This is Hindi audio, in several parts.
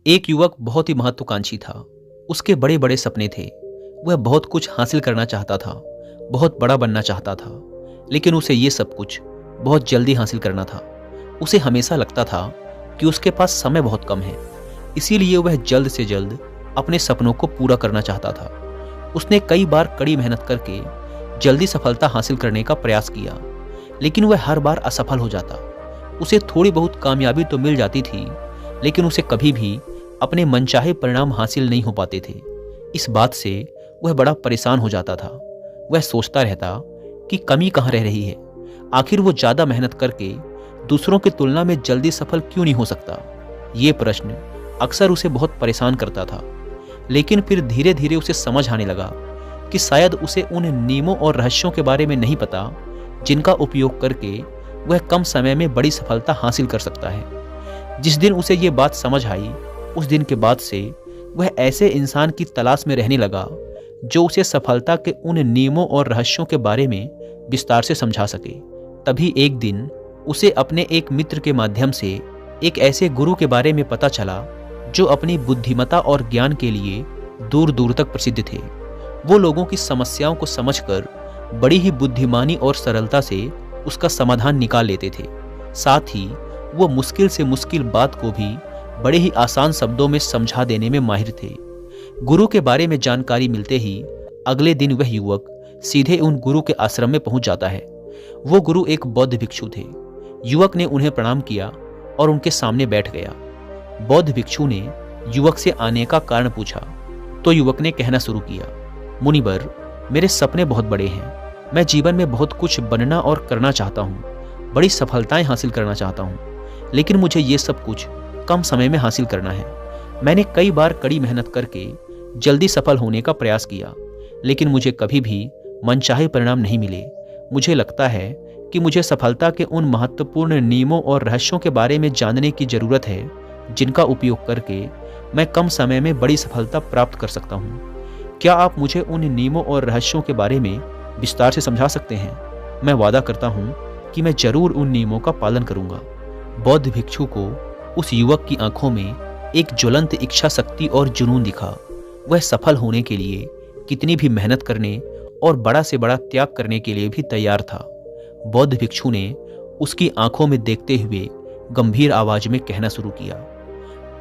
एक युवक बहुत ही महत्वाकांक्षी था। उसके बड़े बड़े सपने थे। वह बहुत कुछ हासिल करना चाहता था, बहुत बड़ा बनना चाहता था, लेकिन उसे ये सब कुछ बहुत जल्दी हासिल करना था। उसे हमेशा लगता था कि उसके पास समय बहुत कम है, इसीलिए वह जल्द से जल्द अपने सपनों को पूरा करना चाहता था। उसने कई बार कड़ी मेहनत करके जल्दी सफलता हासिल करने का प्रयास किया, लेकिन वह हर बार असफल हो जाता। उसे थोड़ी बहुत कामयाबी तो मिल जाती थी, लेकिन उसे कभी भी अपने मनचाहे परिणाम हासिल नहीं हो पाते थे। इस बात से वह बड़ा परेशान हो जाता था। वह सोचता रहता कि कमी कहाँ रह रही है। आखिर वो ज़्यादा मेहनत करके दूसरों की तुलना में जल्दी सफल क्यों नहीं हो सकता। ये प्रश्न अक्सर उसे बहुत परेशान करता था। लेकिन फिर धीरे धीरे उसे समझ आने लगा कि शायद उसे उन नियमों और रहस्यों के बारे में नहीं पता जिनका उपयोग करके वह कम समय में बड़ी सफलता हासिल कर सकता है। जिस दिन उसे ये बात समझ आई, उस दिन के बाद से वह ऐसे इंसान की तलाश में रहने लगा जो उसे सफलता के उन नियमों और रहस्यों के बारे में विस्तार से समझा सके। तभी एक दिन उसे अपने एक मित्र के माध्यम से एक ऐसे गुरु के बारे में पता चला जो अपनी बुद्धिमत्ता और ज्ञान के लिए दूर दूर तक प्रसिद्ध थे। वो लोगों की समस्याओं को समझकर बड़ी ही बुद्धिमानी और सरलता से उसका समाधान निकाल लेते थे। साथ ही वो मुश्किल से मुश्किल बात को भी बड़े ही आसान शब्दों में समझा देने में माहिर थे। गुरु के बारे में जानकारी मिलते ही अगले दिन वह युवक सीधे उन गुरु के आश्रम में पहुंच जाता है। वो गुरु एक बौद्ध भिक्षु थे। युवक ने उन्हें प्रणाम किया और उनके सामने बैठ गया। बौद्ध भिक्षु ने युवक से आने का कारण पूछा तो युवक ने कहना शुरू किया, मुनिवर, मेरे सपने बहुत बड़े हैं। मैं जीवन में बहुत कुछ बनना और करना चाहता हूँ, बड़ी सफलताएं हासिल करना चाहता हूँ, लेकिन मुझे ये सब कुछ कम समय में हासिल करना है। मैंने कई बार कड़ी मेहनत करके जल्दी सफल होने का प्रयास किया, लेकिन मुझे कभी भी मनचाहे परिणाम नहीं मिले। मुझे लगता है कि मुझे सफलता के उन महत्वपूर्ण नियमों और रहस्यों के बारे में जानने की जरूरत है जिनका उपयोग करके मैं कम समय में बड़ी सफलता प्राप्त कर सकता हूँ। क्या आप मुझे उन नियमों और रहस्यों के बारे में विस्तार से समझा सकते हैं? मैं वादा करता हूँ कि मैं जरूर उन नियमों का पालन करूँगा। बौद्ध भिक्षु को उस युवक की आंखों में एक ज्वलंत इच्छा शक्ति और जुनून दिखा। वह सफल होने के लिए कितनी भी मेहनत करने और बड़ा से बड़ा त्याग करने के लिए भी तैयार था। बौद्ध भिक्षु ने उसकी आंखों में देखते हुए गंभीर आवाज में कहना शुरू किया,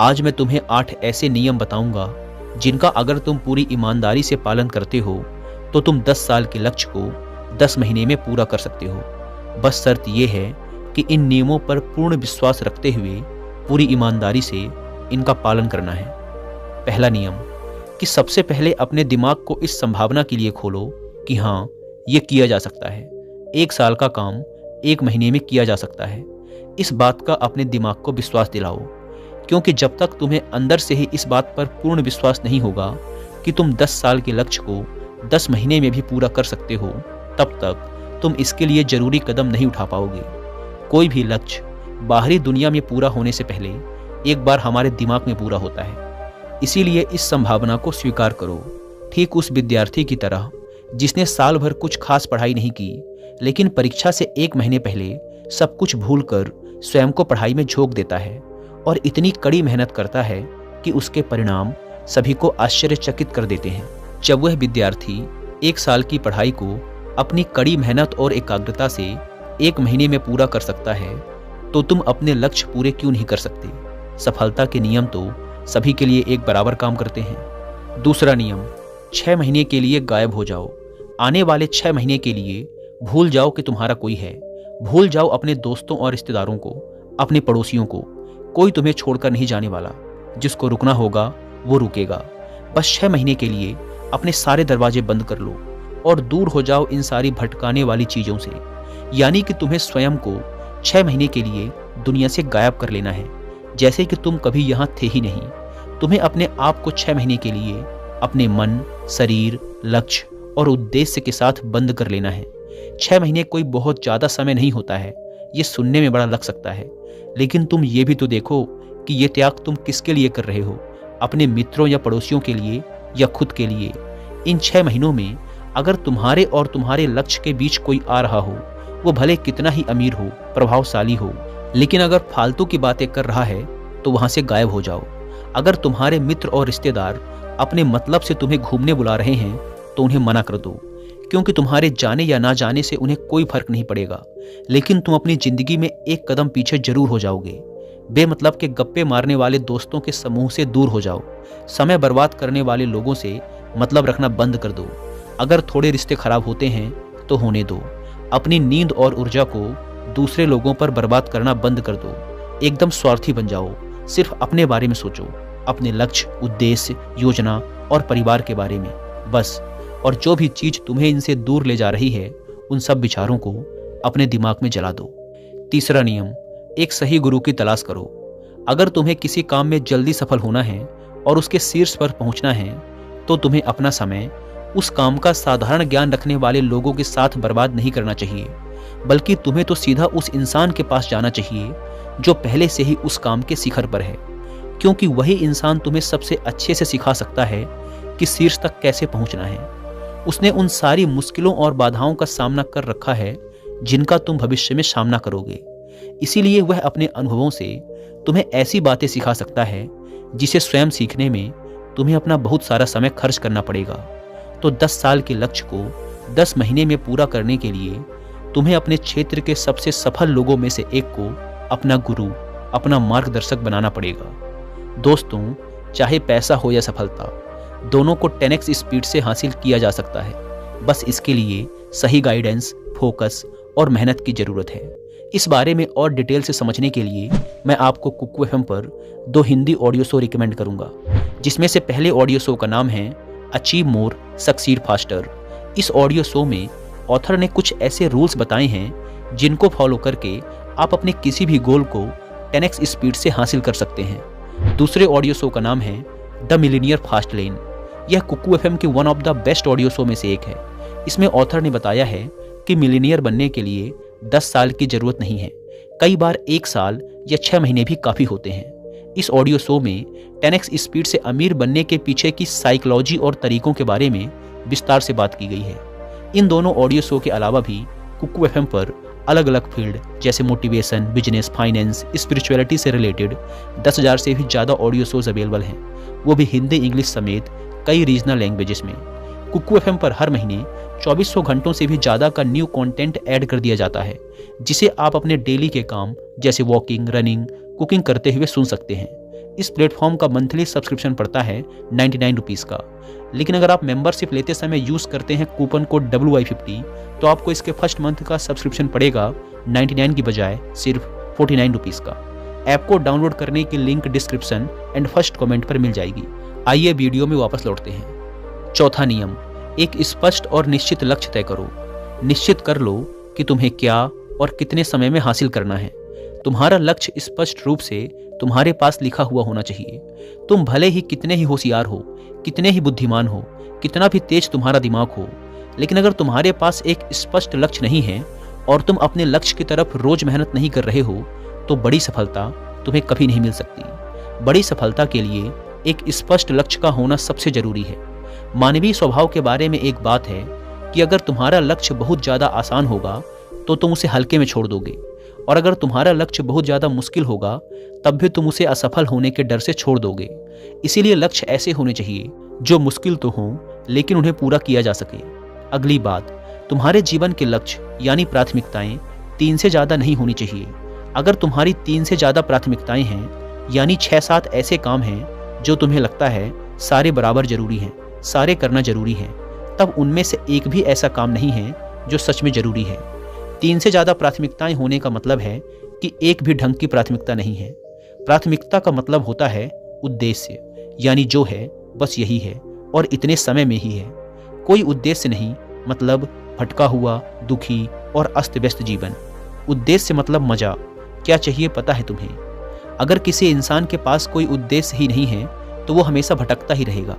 आज मैं तुम्हें 8 ऐसे नियम बताऊंगा जिनका अगर तुम पूरी ईमानदारी से पालन करते हो तो तुम 10 साल के लक्ष्य को 10 महीने में पूरा कर सकते हो। बस शर्त यह है कि इन नियमों पर पूर्ण विश्वास रखते हुए पूरी ईमानदारी से इनका पालन करना है। पहला नियम कि सबसे पहले अपने दिमाग को इस संभावना के लिए खोलो कि हाँ, ये किया जा सकता है। 1 साल का काम 1 महीने में किया जा सकता है। इस बात का अपने दिमाग को विश्वास दिलाओ, क्योंकि जब तक तुम्हें अंदर से ही इस बात पर पूर्ण विश्वास नहीं होगा कि तुम 10 साल के लक्ष्य को 10 महीने में भी पूरा कर सकते हो, तब तक तुम इसके लिए जरूरी कदम नहीं उठा पाओगे। कोई भी लक्ष्य बाहरी दुनिया में पूरा होने से पहले एक बार हमारे दिमाग में पूरा होता है। इसीलिए इस संभावना को स्वीकार करो। ठीक उस विद्यार्थी की तरह जिसने साल भर कुछ खास पढ़ाई नहीं की, लेकिन परीक्षा से 1 महीने पहले सब कुछ भूलकर स्वयं को पढ़ाई में झोंक देता है और इतनी कड़ी मेहनत करता है कि उसके परिणाम सभी को आश्चर्यचकित कर देते हैं। जब वह विद्यार्थी 1 साल की पढ़ाई को अपनी कड़ी मेहनत और एकाग्रता से 1 महीने में पूरा कर सकता है, तो तुम अपने लक्ष्य पूरे क्यों नहीं कर सकते? सफलता के नियम तो सभी के लिए एक बराबर काम करते हैं। दूसरा नियम, 6 महीने के लिए गायब हो जाओ। आने वाले 6 महीने के लिए भूल जाओ कि तुम्हारा कोई है। भूल जाओ अपने दोस्तों और रिश्तेदारों को, अपने पड़ोसियों को। कोई तुम्हें छोड़कर नहीं जाने वाला। जिसको रुकना होगा वो रुकेगा। बस 6 महीने के लिए अपने सारे दरवाजे बंद कर लो और दूर हो जाओ इन सारी भटकाने वाली चीज़ों से। यानी कि तुम्हें स्वयं को 6 महीने के लिए दुनिया से गायब कर लेना है, जैसे कि तुम कभी यहाँ थे ही नहीं। तुम्हें अपने आप को 6 महीने के लिए अपने मन, शरीर, लक्ष्य और उद्देश्य के साथ बंद कर लेना है। 6 महीने कोई बहुत ज़्यादा समय नहीं होता है। ये सुनने में बड़ा लग सकता है, लेकिन तुम ये भी तो देखो कि ये त्याग तुम किसके लिए कर रहे हो? अपने मित्रों या पड़ोसियों के लिए या खुद के लिए? इन 6 महीनों में अगर तुम्हारे और तुम्हारे लक्ष्य के बीच कोई आ रहा हो, वो भले कितना ही अमीर हो, प्रभावशाली हो, लेकिन अगर फालतू की बातें कर रहा है तो वहां से गायब हो जाओ। अगर तुम्हारे मित्र और रिश्तेदार अपने मतलब से तुम्हें घूमने बुला रहे हैं तो उन्हें मना कर दो, क्योंकि तुम्हारे जाने या ना जाने से उन्हें कोई फर्क नहीं पड़ेगा, लेकिन तुम अपनी जिंदगी में एक कदम पीछे जरूर हो जाओगे। बेमतलब के गप्पे मारने वाले दोस्तों के समूह से दूर हो जाओ। समय बर्बाद करने वाले लोगों से मतलब रखना बंद कर दो। अगर थोड़े रिश्ते खराब होते हैं तो होने दो। अपनी नींद और ऊर्जा को दूसरे लोगों पर बर्बाद करना बंद कर दो। एकदम स्वार्थी बन जाओ। सिर्फ अपने बारे में सोचो, अपने लक्ष्य, उद्देश्य, योजना और परिवार के बारे में, बस। और जो भी चीज तुम्हें इनसे दूर ले जा रही है, उन सब विचारों को अपने दिमाग में जला दो। तीसरा नियम, एक सही गुरु की तलाश करो। अगर तुम्हें किसी काम में जल्दी सफल होना है और उसके शीर्ष पर पहुंचना है, तो तुम्हें अपना समय उस काम का साधारण ज्ञान रखने वाले लोगों के साथ बर्बाद नहीं करना चाहिए, बल्कि तुम्हें तो सीधा उस इंसान के पास जाना चाहिए जो पहले से ही उस काम के शिखर पर है, क्योंकि वही इंसान तुम्हें सबसे अच्छे से सिखा सकता है कि शीर्ष तक कैसे पहुंचना है। उसने उन सारी मुश्किलों और बाधाओं का सामना कर रखा है जिनका तुम भविष्य में सामना करोगे। इसीलिए वह अपने अनुभवों से तुम्हें ऐसी बातें सिखा सकता है जिसे स्वयं सीखने में तुम्हें अपना बहुत सारा समय खर्च करना पड़ेगा। तो 10 साल के लक्ष्य को 10 महीने में पूरा करने के लिए तुम्हें अपने क्षेत्र के सबसे सफल लोगों में से एक को अपना गुरु, अपना मार्गदर्शक बनाना पड़ेगा। दोस्तों, चाहे पैसा हो या सफलता, दोनों को 10x स्पीड से हासिल किया जा सकता है। बस इसके लिए सही गाइडेंस, फोकस और मेहनत की जरूरत है। इस बारे में और डिटेल से समझने के लिए मैं आपको कुकू एफएम पर 2 हिंदी ऑडियो शो रिकमेंड करूंगा, जिसमें से पहले ऑडियो शो का नाम है अचीव मोर सक्सीड फास्टर। इस ऑडियो शो में ऑथर ने कुछ ऐसे रूल्स बताए हैं जिनको फॉलो करके आप अपने किसी भी गोल को 10x स्पीड से हासिल कर सकते हैं। दूसरे ऑडियो शो का नाम है द मिलीनियर फास्ट लेन। यह कुकू एफएम के one of the best audio show में से एक है। इसमें ऑथर ने बताया है कि मिलीनियर बनने के लिए 10 साल की जरूरत नहीं है, कई बार 1 साल या 6 महीने भी काफी होते हैं। इस ऑडियो शो में 10x स्पीड से अमीर बनने के पीछे की साइकोलॉजी और तरीकों के बारे में विस्तार से बात की गई है। इन दोनों ऑडियो शो के अलावा भी कुकू एफएम पर अलग अलग फील्ड जैसे मोटिवेशन, बिजनेस, फाइनेंस, स्पिरिचुअलिटी से रिलेटेड 10,000 से भी ज़्यादा ऑडियो शोज अवेलेबल हैं, वो भी हिंदी, इंग्लिश समेत कई रीजनल लैंग्वेजेस में। कुकू एफएम पर हर महीने 2400 घंटों से भी ज़्यादा का न्यू कंटेंट ऐड कर दिया जाता है, जिसे आप अपने डेली के काम जैसे वॉकिंग, रनिंग, कुकिंग करते हुए सुन सकते हैं। इस प्लेटफॉर्म का मंथली सब्सक्रिप्शन पड़ता है 99 रुपीज़ का, लेकिन अगर आप मेंबरशिप लेते समय यूज़ करते हैं कूपन कोड WY50 तो आपको इसके फर्स्ट मंथ का सब्सक्रिप्शन पड़ेगा 99 की बजाय सिर्फ 49 रुपीज़ का। ऐप को डाउनलोड करने की link description and first comment पर मिल जाएगी। आइए वीडियो में वापस लौटते हैं। चौथा नियम, एक स्पष्ट और निश्चित लक्ष्य तय करो। निश्चित कर लो कि तुम्हें क्या और कितने समय में हासिल करना है। तुम्हारा लक्ष्य स्पष्ट रूप से तुम्हारे पास लिखा हुआ होना चाहिए। तुम भले ही कितने ही होशियार हो, कितने ही बुद्धिमान हो, कितना भी तेज तुम्हारा दिमाग हो, लेकिन अगर तुम्हारे पास एक स्पष्ट लक्ष्य नहीं है और तुम अपने लक्ष्य की तरफ रोज मेहनत नहीं कर रहे हो, तो बड़ी सफलता तुम्हें कभी नहीं मिल सकती। बड़ी सफलता के लिए एक स्पष्ट लक्ष्य का होना सबसे जरूरी है। मानवीय स्वभाव के बारे में एक बात है कि अगर तुम्हारा लक्ष्य बहुत ज़्यादा आसान होगा तो तुम उसे हल्के में छोड़ दोगे, और अगर तुम्हारा लक्ष्य बहुत ज़्यादा मुश्किल होगा तब भी तुम उसे असफल होने के डर से छोड़ दोगे। इसीलिए लक्ष्य ऐसे होने चाहिए जो मुश्किल तो हों लेकिन उन्हें पूरा किया जा सके। अगली बात, तुम्हारे जीवन के लक्ष्य यानी प्राथमिकताएं 3 से ज़्यादा नहीं होनी चाहिए। अगर तुम्हारी 3 से ज़्यादा प्राथमिकताएं हैं, यानी 6-7 ऐसे काम हैं जो तुम्हें लगता है सारे बराबर जरूरी हैं, सारे करना जरूरी है, तब उनमें से एक भी ऐसा काम नहीं है जो सच में जरूरी है। 3 से ज़्यादा प्राथमिकताएं होने का मतलब है कि एक भी ढंग की प्राथमिकता नहीं है। प्राथमिकता का मतलब होता है उद्देश्य, यानी जो है बस यही है और इतने समय में ही है। कोई उद्देश्य नहीं मतलब भटका हुआ, दुखी और अस्त व्यस्त जीवन। उद्देश्य मतलब मजा, क्या चाहिए पता है तुम्हें। अगर किसी इंसान के पास कोई उद्देश्य ही नहीं है तो वो हमेशा भटकता ही रहेगा।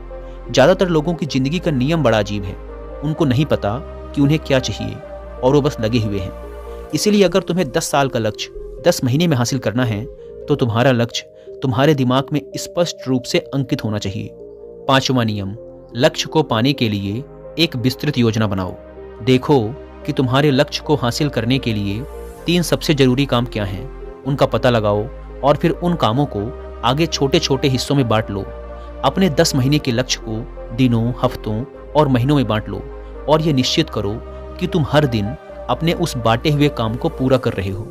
ज़्यादातर लोगों की ज़िंदगी का नियम बड़ा अजीब है। उनको नहीं पता कि उन्हें क्या चाहिए और वो बस लगे हुए हैं। इसीलिए अगर तुम्हें 10 साल का लक्ष्य 10 महीने में हासिल करना है तो तुम्हारा लक्ष्य तुम्हारे दिमाग में स्पष्ट रूप से अंकित होना चाहिए। 5वां नियम, लक्ष्य को पाने के लिए एक विस्तृत योजना बनाओ। देखो कि तुम्हारे लक्ष्य को हासिल करने के लिए 3 सबसे जरूरी काम क्या हैं, उनका पता लगाओ और फिर उन कामों को आगे छोटे छोटे हिस्सों में बांट लो। अपने 10 महीने के लक्ष्य को दिनों, हफ्तों और महीनों में बांट लो और ये निश्चित करो कि तुम हर दिन अपने उस बांटे हुए काम को पूरा कर रहे हो।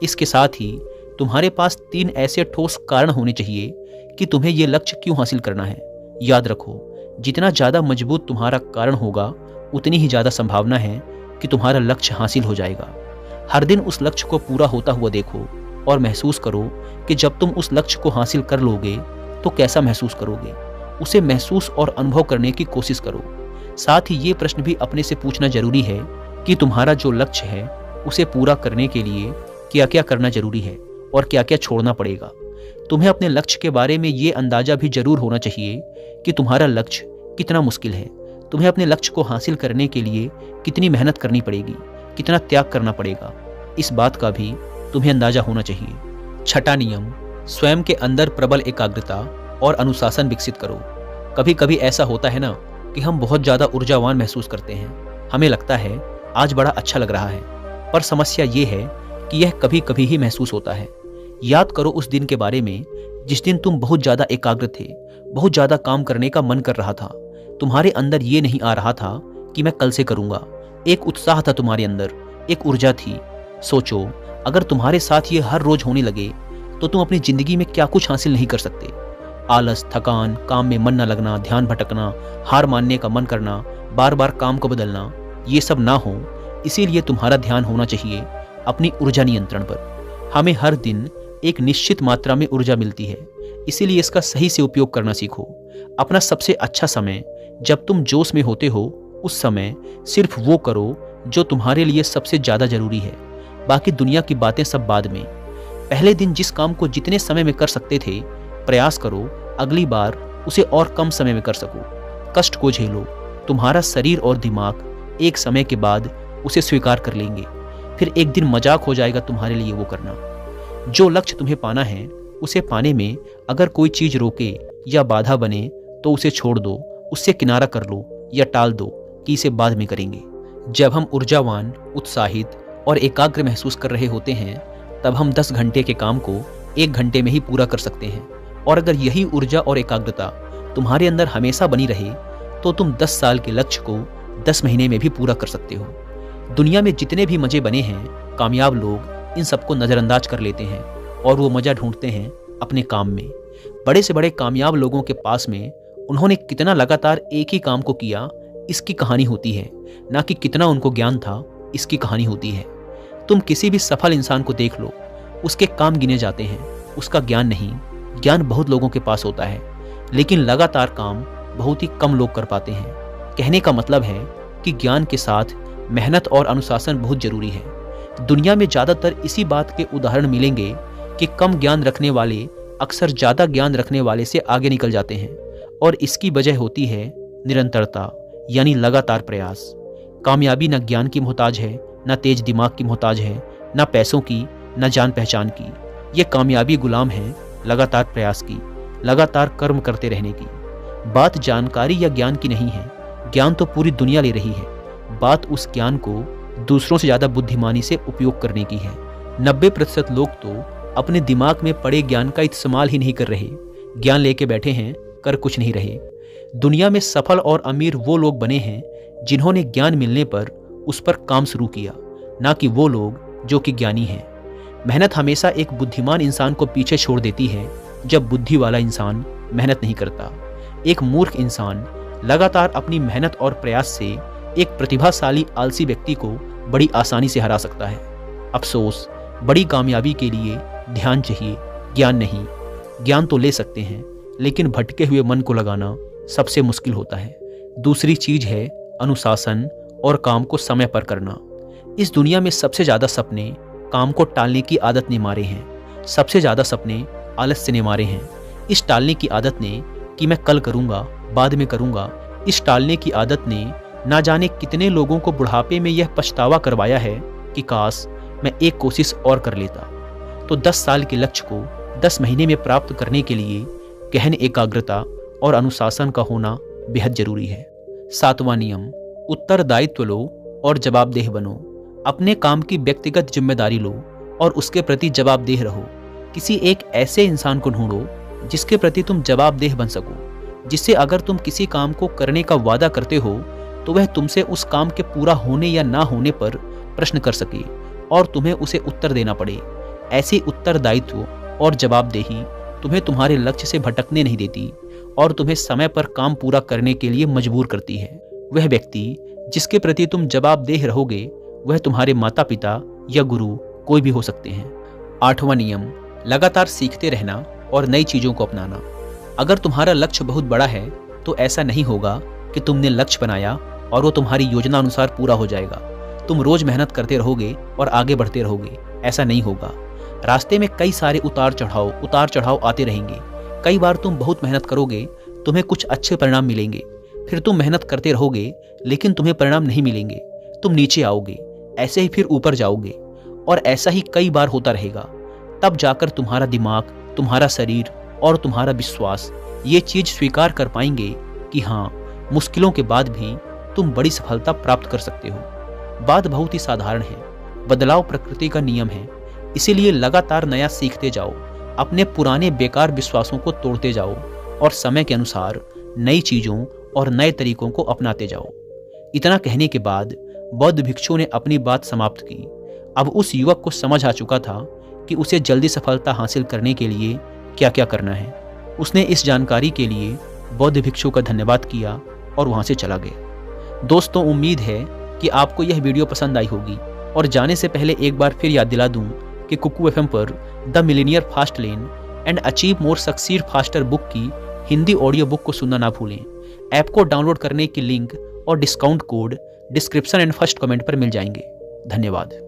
इसके साथ ही तुम्हारे पास 3 ऐसे ठोस कारण होने चाहिए कि तुम्हें ये लक्ष्य क्यों हासिल करना है। याद रखो, जितना ज़्यादा मजबूत तुम्हारा कारण होगा उतनी ही ज़्यादा संभावना है कि तुम्हारा लक्ष्य हासिल हो जाएगा। हर दिन उस लक्ष्य को पूरा होता हुआ देखो और महसूस करो कि जब तुम उस लक्ष्य को हासिल कर लोगे तो कैसा महसूस करोगे। उसे महसूस और अनुभव करने की कोशिश करो। साथ ही ये प्रश्न भी अपने से पूछना जरूरी है कि तुम्हारा जो लक्ष्य है उसे पूरा करने के लिए क्या क्या करना जरूरी है और क्या क्या छोड़ना पड़ेगा। तुम्हें अपने लक्ष्य के बारे में ये अंदाजा भी जरूर होना चाहिए कि तुम्हारा लक्ष्य कितना मुश्किल है। तुम्हें अपने लक्ष्य को हासिल करने के लिए कितनी मेहनत करनी पड़ेगी, कितना त्याग करना पड़ेगा, इस बात का भी तुम्हें अंदाजा होना चाहिए। छठा नियम, स्वयं के अंदर प्रबल एकाग्रता और अनुशासन विकसित करो। कभी कभी ऐसा होता है ना कि हम बहुत ज़्यादा ऊर्जावान महसूस करते हैं। हमें लगता है आज बड़ा अच्छा लग रहा है, पर समस्या ये है कि यह कभी कभी ही महसूस होता है। याद करो उस दिन के बारे में जिस दिन तुम बहुत ज़्यादा एकाग्र थे, बहुत ज़्यादा काम करने का मन कर रहा था। तुम्हारे अंदर ये नहीं आ रहा था कि मैं कल से करूँगा। एक उत्साह था तुम्हारे अंदर, एक ऊर्जा थी। सोचो, अगर तुम्हारे साथ ये हर रोज होने लगे तो तुम अपनी ज़िंदगी में क्या कुछ हासिल नहीं कर सकते। आलस, थकान, काम में मन न लगना, ध्यान भटकना, हार मानने का मन करना, बार बार काम को बदलना, ये सब ना हो। इसीलिए तुम्हारा ध्यान होना चाहिए अपनी ऊर्जा नियंत्रण पर। हमें हर दिन एक निश्चित मात्रा में ऊर्जा मिलती है, इसीलिए इसका सही से उपयोग करना सीखो। अपना सबसे अच्छा समय जब तुम जोश में होते हो, उस समय सिर्फ वो करो जो तुम्हारे लिए सबसे ज़्यादा जरूरी है। बाकी दुनिया की बातें सब बाद में। पहले दिन जिस काम को जितने समय में कर सकते थे, प्रयास करो अगली बार उसे और कम समय में कर सको। कष्ट को झेलो, तुम्हारा शरीर और दिमाग एक समय के बाद उसे स्वीकार कर लेंगे। फिर एक दिन मजाक हो जाएगा तुम्हारे लिए वो करना। जो लक्ष्य तुम्हें पाना है, उसे पाने में अगर कोई चीज़ रोके या बाधा बने तो उसे छोड़ दो, उससे किनारा कर लो या टाल दो कि इसे बाद में करेंगे। जब हम ऊर्जावान, उत्साहित और एकाग्र महसूस कर रहे होते हैं, तब हम 10 घंटे के काम को 1 घंटे में ही पूरा कर सकते हैं। और अगर यही ऊर्जा और एकाग्रता तुम्हारे अंदर हमेशा बनी रहे तो तुम 10 साल के लक्ष्य को 10 महीने में भी पूरा कर सकते हो। दुनिया में जितने भी मज़े बने हैं, कामयाब लोग इन सबको नज़रअंदाज कर लेते हैं और वो मज़ा ढूंढते हैं अपने काम में। बड़े से बड़े कामयाब लोगों के पास में उन्होंने कितना लगातार एक ही काम को किया, इसकी कहानी होती है, ना कि कितना उनको ज्ञान था, इसकी कहानी होती है। तुम किसी भी सफल इंसान को देख लो, उसके काम गिने जाते हैं, उसका ज्ञान नहीं। ज्ञान बहुत लोगों के पास होता है, लेकिन लगातार काम बहुत ही कम लोग कर पाते हैं। कहने का मतलब है कि ज्ञान के साथ मेहनत और अनुशासन बहुत जरूरी है। दुनिया में ज़्यादातर इसी बात के उदाहरण मिलेंगे कि कम ज्ञान रखने वाले अक्सर ज़्यादा ज्ञान रखने वाले से आगे निकल जाते हैं, और इसकी वजह होती है निरंतरता, यानी लगातार प्रयास। कामयाबी न ज्ञान की मोहताज है, न तेज दिमाग की मोहताज है, न पैसों की, न जान पहचान की। ये कामयाबी गुलाम है लगातार प्रयास की, लगातार कर्म करते रहने की। बात जानकारी या ज्ञान की नहीं है, ज्ञान तो पूरी दुनिया ले रही है। बात उस ज्ञान को दूसरों से ज़्यादा बुद्धिमानी से उपयोग करने की है। 90% लोग तो अपने दिमाग में पड़े ज्ञान का इस्तेमाल ही नहीं कर रहे, ज्ञान लेके बैठे हैं, कर कुछ नहीं रहे। दुनिया में सफल और अमीर वो लोग बने हैं जिन्होंने ज्ञान मिलने पर उस पर काम शुरू किया, ना कि वो लोग जो कि ज्ञानी हैं। मेहनत हमेशा एक बुद्धिमान इंसान को पीछे छोड़ देती है जब बुद्धि वाला इंसान मेहनत नहीं करता। एक मूर्ख इंसान लगातार अपनी मेहनत और प्रयास से एक प्रतिभाशाली आलसी व्यक्ति को बड़ी आसानी से हरा सकता है। अफसोस, बड़ी कामयाबी के लिए ध्यान चाहिए, ज्ञान नहीं। ज्ञान तो ले सकते हैं, लेकिन भटके हुए मन को लगाना सबसे मुश्किल होता है। दूसरी चीज है अनुशासन और काम को समय पर करना। इस दुनिया में सबसे ज़्यादा सपने काम को टालने की आदत ने मारे हैं। सबसे ज़्यादा सपने आलस्य ने मारे हैं। इस टालने की आदत ने कि मैं कल करूँगा, बाद में करूँगा, इस टालने की आदत ने ना जाने कितने लोगों को बुढ़ापे में यह पछतावा करवाया है कि काश मैं एक कोशिश और कर लेता। तो 10 साल के लक्ष्य को 10 महीने में प्राप्त करने के लिए गहन एकाग्रता और अनुशासन का होना बेहद जरूरी है। 7वां नियम, उत्तरदायित्व लो और जवाबदेह बनो। अपने काम की व्यक्तिगत जिम्मेदारी लो और उसके प्रति जवाबदेह रहो। किसी एक ऐसे इंसान को ढूंढो जिसके प्रति तुम जवाबदेह बन सको, जिससे अगर तुम किसी काम को करने का वादा करते हो तो वह तुमसे उस काम के पूरा होने या ना होने पर प्रश्न कर सके और तुम्हें उसे उत्तर देना पड़े। ऐसी उत्तरदायित्व और जवाबदेही तुम्हें तुम्हारे लक्ष्य से भटकने नहीं देती और तुम्हें समय पर काम पूरा करने के लिए मजबूर करती है। वह व्यक्ति जिसके प्रति तुम जवाबदेह रहोगे वह तुम्हारे माता पिता या गुरु कोई भी हो सकते हैं। 8वां नियम, लगातार सीखते रहना और नई चीजों को अपनाना। अगर तुम्हारा लक्ष्य बहुत बड़ा है तो ऐसा नहीं होगा कि तुमने लक्ष्य बनाया और वो तुम्हारी योजना अनुसार पूरा हो जाएगा। तुम रोज मेहनत करते रहोगे और आगे बढ़ते रहोगे, ऐसा नहीं होगा। रास्ते में कई सारे उतार चढ़ाव आते रहेंगे। कई बार तुम बहुत मेहनत करोगे, तुम्हें कुछ अच्छे परिणाम मिलेंगे, फिर तुम मेहनत करते रहोगे लेकिन तुम्हें परिणाम नहीं मिलेंगे, तुम नीचे आओगे, ऐसे ही फिर ऊपर जाओगे और ऐसा ही कई बार होता रहेगा। तब जाकर तुम्हारा दिमाग, तुम्हारा शरीर और तुम्हारा विश्वास ये चीज स्वीकार कर पाएंगे कि हाँ, मुश्किलों के बाद भी तुम बड़ी सफलता प्राप्त कर सकते हो। बात बहुत ही साधारण है, बदलाव प्रकृति का नियम है, इसीलिए लगातार नया सीखते जाओ, अपने पुराने बेकार विश्वासों को तोड़ते जाओ और समय के अनुसार नई चीजों और नए तरीकों को अपनाते जाओ। इतना कहने के बाद बौद्ध भिक्षु ने अपनी बात समाप्त की। अब उस युवक को समझ आ चुका था कि उसे जल्दी सफलता हासिल करने के लिए क्या क्या करना है। उसने इस जानकारी के लिए बौद्ध भिक्षु का धन्यवाद किया और वहां से चला गया। दोस्तों, उम्मीद है कि आपको यह वीडियो पसंद आई होगी और जाने से पहले एक बार फिर याद दिला दूं कि कुकू एफएम पर the millionaire fast lane and achieve more succeed faster book की हिंदी ऑडियो बुक को सुनना ना भूलें। ऐप को डाउनलोड करने की लिंक और discount code description and first comment पर मिल जाएंगे। धन्यवाद।